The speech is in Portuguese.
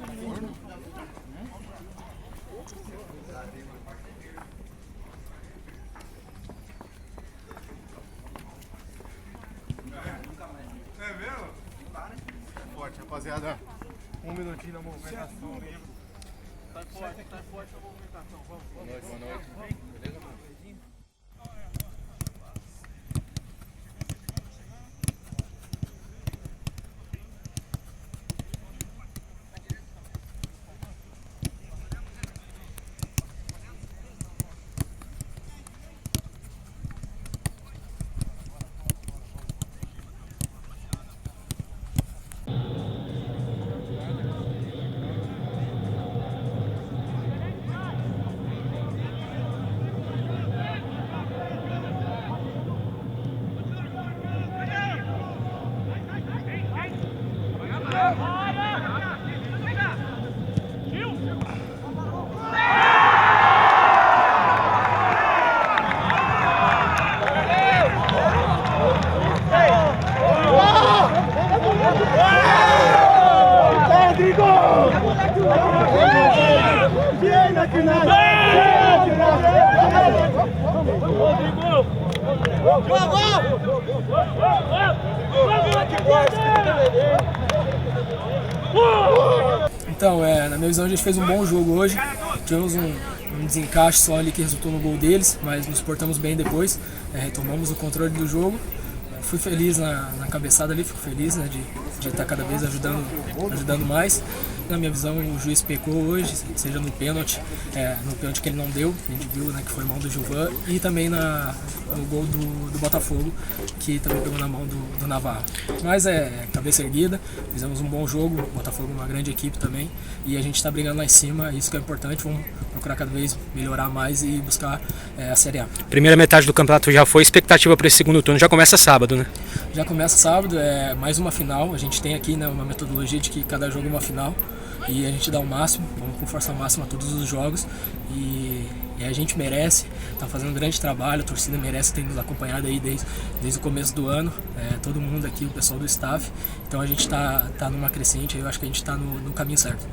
É mesmo? Forte, rapaziada. Um minutinho na movimentação livre. Tá forte a movimentação. Vamos. Boa noite, boa noite. Beleza, mano? Então, na minha visão, a gente fez um bom jogo hoje. Tivemos um desencaixe só ali que resultou no gol deles, mas nos portamos bem depois. Retomamos o controle do jogo. Fui feliz na cabeçada ali, fico feliz, né, de estar cada vez ajudando mais. Na minha visão, o juiz pecou hoje, seja no pênalti que ele não deu, a gente viu, né, que foi mão do Gilvan, e também no gol do Botafogo, que também pegou na mão do Navarro. Mas cabeça erguida, fizemos um bom jogo, o Botafogo é uma grande equipe também, e a gente está brigando lá em cima, isso que é importante, vamos procurar cada vez melhorar mais e buscar a Série A. Primeira metade do campeonato já foi, expectativa para esse segundo turno já começa sábado, né? Já começa sábado, mais uma final, a gente tem aqui, né, uma metodologia de que cada jogo é uma final, e a gente dá o máximo, vamos com força máxima a todos os jogos, e a gente merece, está fazendo um grande trabalho, a torcida merece ter nos acompanhado aí desde o começo do ano, todo mundo aqui, o pessoal do staff, então a gente está numa crescente, eu acho que a gente está no caminho certo.